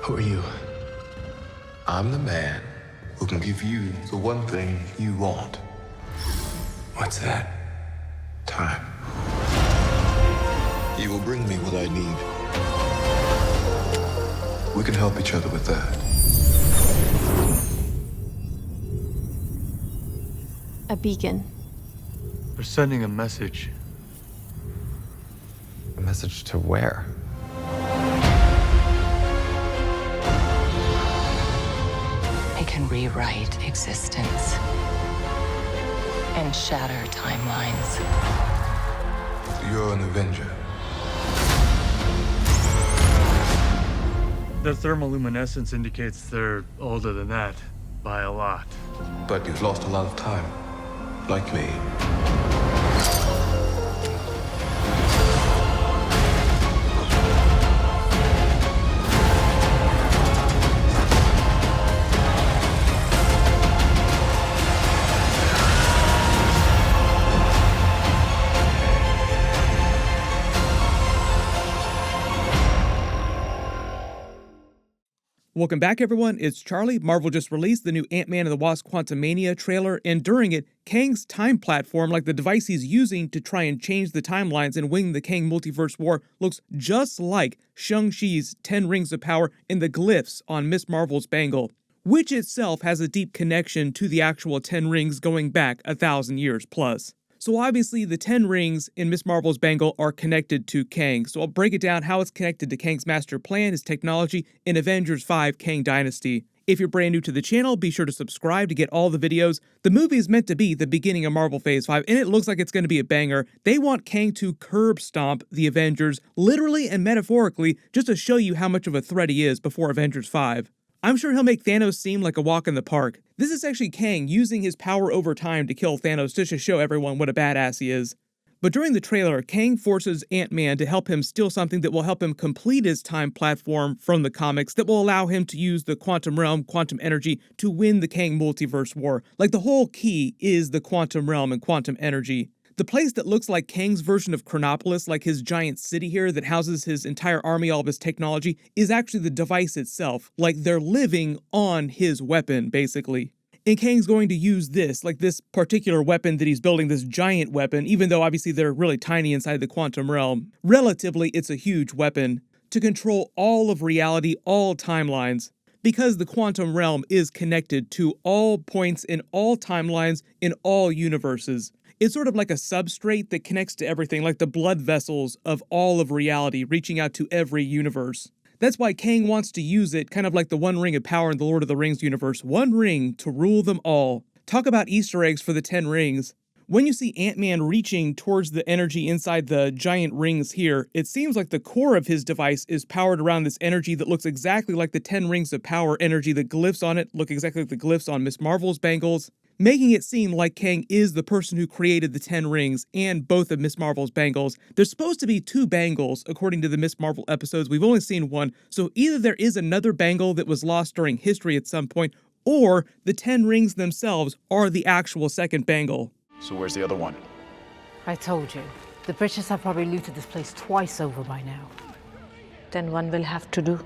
Who are you? I'm the man who can give you the one thing you want. What's that? Time. You will bring me what I need. We can help each other with that. A beacon. We're sending a message. A message to where? It can rewrite existence and shatter timelines. You're an Avenger. The thermoluminescence indicates they're older than that, by a lot. But you've lost a lot of time, like me. Welcome back, everyone. It's Charlie. Marvel just released the new Ant-Man and the Wasp Quantumania trailer, and during it, Kang's time platform, like the device he's using to try and change the timelines and win the Kang Multiverse War, looks just like Shang-Chi's 10 Rings of Power and the glyphs on Ms. Marvel's Bangle, which itself has a deep connection to the actual 10 rings going back 1,000 years plus. So obviously the 10 rings in Ms. Marvel's Bangle are connected to Kang, so I'll break it down how it's connected to Kang's master plan, his technology, in Avengers 5 Kang Dynasty. If you're brand new to the channel, be sure to subscribe to get all the videos. The movie is meant to be the beginning of Marvel Phase 5, and it looks like it's going to be a banger. They want Kang to curb stomp the Avengers, literally and metaphorically, just to show you how much of a threat he is before Avengers 5. I'm sure he'll make Thanos seem like a walk in the park. This is actually Kang using his power over time to kill Thanos just to show everyone what a badass he is. But during the trailer, Kang forces Ant-Man to help him steal something that will help him complete his time platform from the comics that will allow him to use the quantum realm, quantum energy, to win the Kang Multiverse War. Like, the whole key is the quantum realm and quantum energy. The place that looks like Kang's version of Chronopolis, like his giant city here that houses his entire army, all of his technology, is actually the device itself. Like, they're living on his weapon, basically. And Kang's going to use this, like this particular weapon that he's building, this giant weapon, even though obviously they're really tiny inside the quantum realm. Relatively, it's a huge weapon to control all of reality, all timelines. Because the quantum realm is connected to all points in all timelines in all universes. It's sort of like a substrate that connects to everything, like the blood vessels of all of reality, reaching out to every universe. That's why Kang wants to use it, kind of like the One Ring of Power in the Lord of the Rings universe. One ring to rule them all. Talk about Easter eggs for the 10 rings. When you see Ant-Man reaching towards the energy inside the giant rings here, it seems like the core of his device is powered around this energy that looks exactly like the 10 Rings of Power energy. The glyphs on it look exactly like the glyphs on Ms. Marvel's bangles, making it seem like Kang is the person who created the 10 rings and both of Ms. Marvel's bangles. There's supposed to be 2 bangles, according to the Ms. Marvel episodes. We've only seen one, so either there is another bangle that was lost during history at some point, or the 10 rings themselves are the actual second bangle. So where's the other one? I told you. The British have probably looted this place twice over by now. Then one will have to do.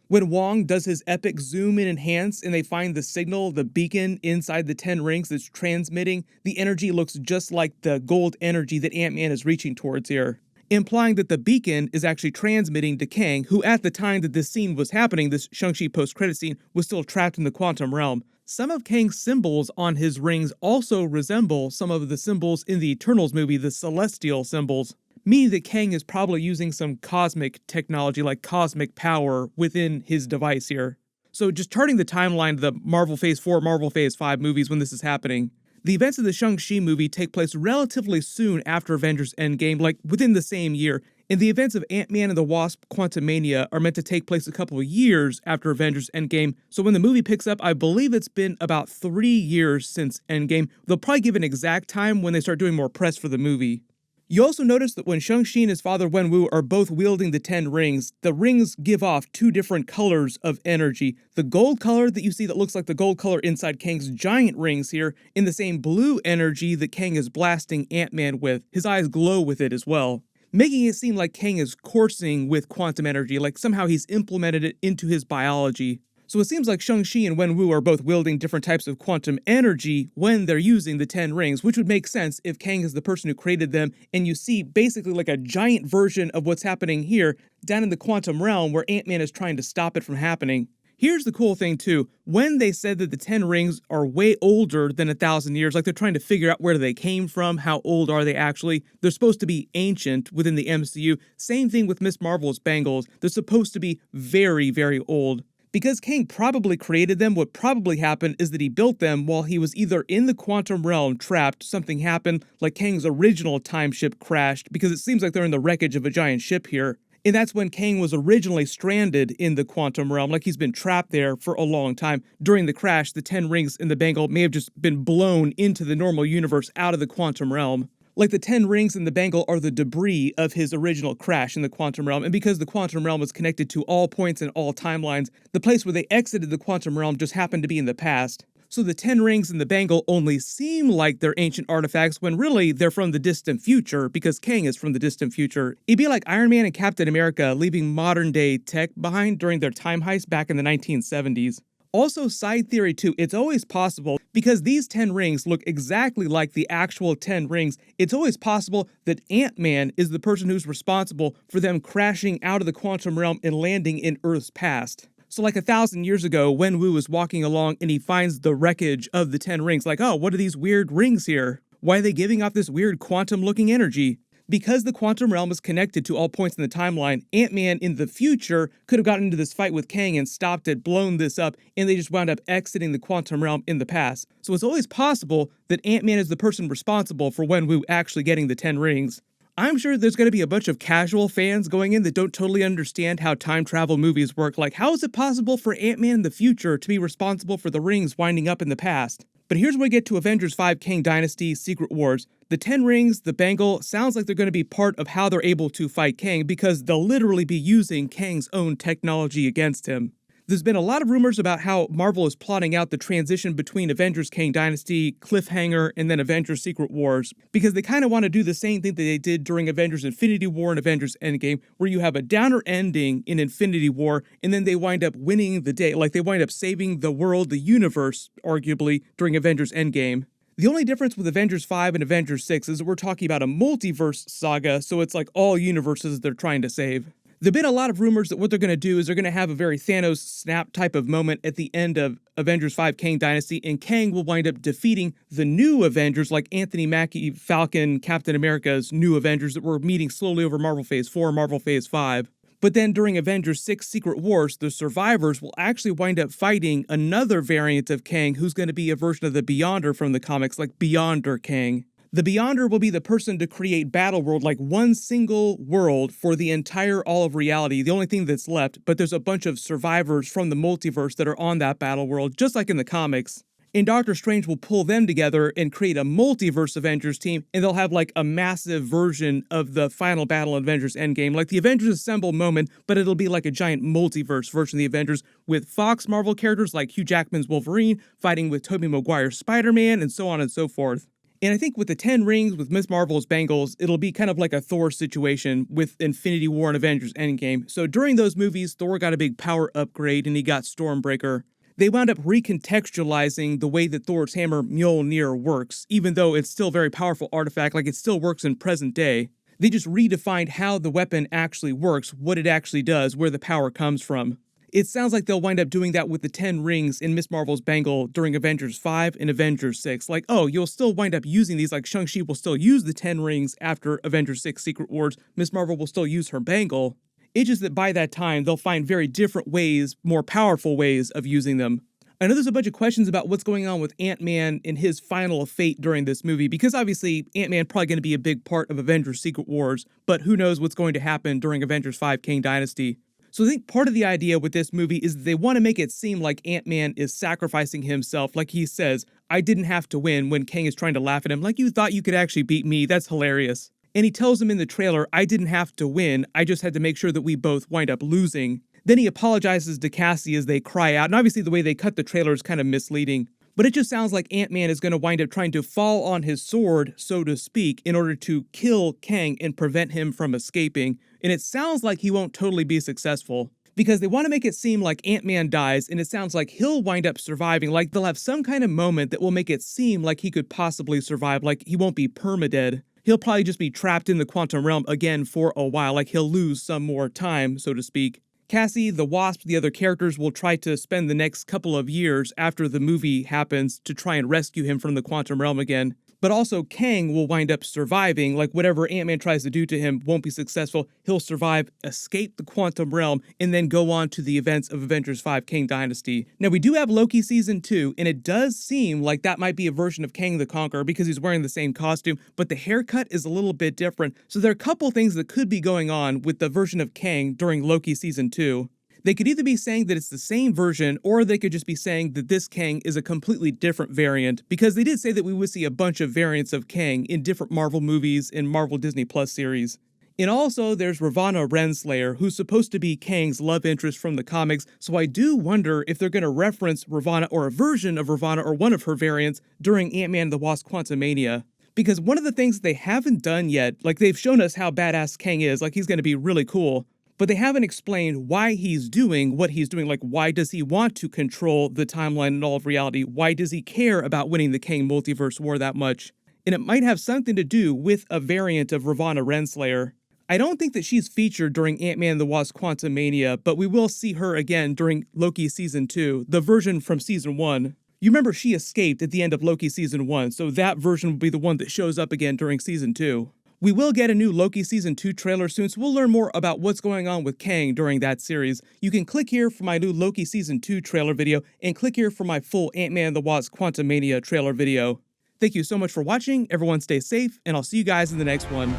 When Wong does his epic zoom and enhance and they find the signal, the beacon inside the 10 rings that's transmitting, the energy looks just like the gold energy that Ant-Man is reaching towards here, implying that the beacon is actually transmitting to Kang, who at the time that this scene was happening, this Shang-Chi post-credit scene, was still trapped in the quantum realm. Some of Kang's symbols on his rings also resemble some of the symbols in the Eternals movie, the celestial symbols, meaning that Kang is probably using some cosmic technology like cosmic power within his device here. So just charting the timeline of the Marvel Phase 4, Marvel Phase 5 movies when this is happening, the events of the Shang-Chi movie take place relatively soon after Avengers Endgame, like within the same year, and the events of Ant-Man and the Wasp Quantumania are meant to take place a couple of years after Avengers Endgame, so when the movie picks up, I believe it's been about 3 years since Endgame. They'll probably give an exact time when they start doing more press for the movie. You also notice that when Shang-Chi and his father Wenwu are both wielding the 10 rings, the rings give off 2 different colors of energy. The gold color that you see that looks like the gold color inside Kang's giant rings here, in the same blue energy that Kang is blasting Ant-Man with. His eyes glow with it as well. making it seem like Kang is coursing with quantum energy, like somehow he's implemented it into his biology. So it seems like Shang-Chi and Wenwu are both wielding different types of quantum energy when they're using the 10 rings, which would make sense if Kang is the person who created them, and you see basically like a giant version of what's happening here down in the quantum realm where Ant-Man is trying to stop it from happening. Here's the cool thing too, when they said that the 10 rings are way older than 1,000 years, like they're trying to figure out where they came from, how old are they actually, they're supposed to be ancient within the MCU. Same thing with Ms. Marvel's bangles, they're supposed to be very, very old. Because Kang probably created them, what probably happened is that he built them while he was either in the quantum realm trapped, something happened, like Kang's original time ship crashed, because it seems like they're in the wreckage of a giant ship here. And that's when Kang was originally stranded in the quantum realm, like he's been trapped there for a long time. During the crash, the 10 rings in the bangle may have just been blown into the normal universe out of the quantum realm. Like the 10 rings in the bangle are the debris of his original crash in the quantum realm, and because the quantum realm is connected to all points and all timelines, the place where they exited the quantum realm just happened to be in the past. So the 10 rings in the bangle only seem like they're ancient artifacts when really they're from the distant future, because Kang is from the distant future. It'd be like Iron Man and Captain America leaving modern day tech behind during their time heist back in the 1970s. Also, side theory too, it's always possible, because these 10 rings look exactly like the actual 10 rings, it's always possible that Ant-Man is the person who's responsible for them crashing out of the quantum realm and landing in Earth's past. So like 1,000 years ago, Wenwu was walking along and he finds the wreckage of the 10 rings, like, oh, what are these weird rings here? Why are they giving off this weird quantum-looking energy? Because the quantum realm is connected to all points in the timeline, Ant-Man in the future could have gotten into this fight with Kang and stopped it, blown this up, and they just wound up exiting the quantum realm in the past. So it's always possible that Ant-Man is the person responsible for Wenwu actually getting the 10 rings. I'm sure there's going to be a bunch of casual fans going in that don't totally understand how time travel movies work, like how is it possible for Ant-Man in the future to be responsible for the rings winding up in the past? But here's where we get to Avengers 5 Kang Dynasty Secret Wars. The 10 rings, the bangle, sounds like they're going to be part of how they're able to fight Kang, because they'll literally be using Kang's own technology against him. There's been a lot of rumors about how Marvel is plotting out the transition between Avengers Kang Dynasty, Cliffhanger, and then Avengers Secret Wars, because they kind of want to do the same thing that they did during Avengers Infinity War and Avengers Endgame, where you have a downer ending in Infinity War, and then they wind up winning the day, like they wind up saving the world, the universe, arguably, during Avengers Endgame. The only difference with Avengers 5 and Avengers 6 is that we're talking about a multiverse saga, so it's like all universes they're trying to save. There've been a lot of rumors that what they're going to do is they're going to have a very Thanos snap type of moment at the end of Avengers 5 Kang Dynasty, and Kang will wind up defeating the new Avengers, like Anthony Mackie, Falcon, Captain America's new Avengers that we're meeting slowly over Marvel Phase 4, Marvel Phase 5. But then during Avengers 6 Secret Wars, the survivors will actually wind up fighting another variant of Kang who's going to be a version of the Beyonder from the comics, like Beyonder Kang. The Beyonder will be the person to create Battleworld, like one single world for the entire all of reality, the only thing that's left, but there's a bunch of survivors from the multiverse that are on that Battleworld, just like in the comics. And Doctor Strange will pull them together and create a multiverse Avengers team, and they'll have like a massive version of the final battle in Avengers Endgame, like the Avengers Assemble moment, but it'll be like a giant multiverse version of the Avengers with Fox Marvel characters like Hugh Jackman's Wolverine fighting with Tobey Maguire's Spider-Man, and so on and so forth. And I think with the 10 rings, with Ms. Marvel's bangles, it'll be kind of like a Thor situation with Infinity War and Avengers Endgame. So during those movies, Thor got a big power upgrade and he got Stormbreaker. They wound up recontextualizing the way that Thor's hammer Mjolnir works, even though it's still a very powerful artifact, like it still works in present day. They just redefined how the weapon actually works, what it actually does, where the power comes from. It sounds like they'll wind up doing that with the 10 rings in Ms. Marvel's bangle during Avengers 5 and Avengers 6. Like, oh, you'll still wind up using these, like Shang-Chi will still use the 10 rings after Avengers 6 Secret Wars. Ms. Marvel will still use her bangle. It's just that by that time, they'll find very different ways, more powerful ways of using them. I know there's a bunch of questions about what's going on with Ant-Man and his final fate during this movie, because obviously Ant-Man probably going to be a big part of Avengers Secret Wars, but who knows what's going to happen during Avengers 5 Kang Dynasty. So I think part of the idea with this movie is that they want to make it seem like Ant-Man is sacrificing himself, like he says, I didn't have to win, when Kang is trying to laugh at him, like you thought you could actually beat me, that's hilarious. And he tells him in the trailer, I didn't have to win, I just had to make sure that we both wind up losing. Then he apologizes to Cassie as they cry out, and obviously the way they cut the trailer is kind of misleading. But it just sounds like Ant-Man is going to wind up trying to fall on his sword, so to speak, in order to kill Kang and prevent him from escaping. And it sounds like he won't totally be successful, because they want to make it seem like Ant-Man dies, and it sounds like he'll wind up surviving, like they'll have some kind of moment that will make it seem like he could possibly survive, like he won't be permadead. He'll probably just be trapped in the quantum realm again for a while, like he'll lose some more time, so to speak. Cassie, the Wasp, the other characters will try to spend the next couple of years after the movie happens to try and rescue him from the quantum realm again. But also Kang will wind up surviving, like whatever Ant-Man tries to do to him won't be successful. He'll survive, escape the quantum realm, and then go on to the events of Avengers 5 Kang Dynasty. Now we do have Loki Season 2, and it does seem like that might be a version of Kang the Conqueror because he's wearing the same costume, but the haircut is a little bit different. So there are a couple things that could be going on with the version of Kang during Loki Season 2. They could either be saying that it's the same version, or they could just be saying that this Kang is a completely different variant, because they did say that we would see a bunch of variants of Kang in different Marvel movies and Marvel Disney Plus series. And also, there's Ravonna Renslayer, who's supposed to be Kang's love interest from the comics, so I do wonder if they're going to reference Ravonna or a version of Ravonna or one of her variants during Ant-Man and the Wasp Quantumania. Because one of the things they haven't done yet, like they've shown us how badass Kang is, like he's going to be really cool, but they haven't explained why he's doing what he's doing. Like, why does he want to control the timeline and all of reality? Why does he care about winning the Kang Multiverse War that much? And it might have something to do with a variant of Ravonna Renslayer. I don't think that she's featured during Ant-Man and the Wasp Quantumania, but we will see her again during Loki Season 2, the version from Season 1. You remember she escaped at the end of Loki Season 1, so that version will be the one that shows up again during Season 2. We will get a new Loki Season 2 trailer soon, so we'll learn more about what's going on with Kang during that series. You can click here for my new Loki Season 2 trailer video, and click here for my full Ant-Man and the Wasp Quantumania trailer video. Thank you so much for watching, everyone stay safe, and I'll see you guys in the next one.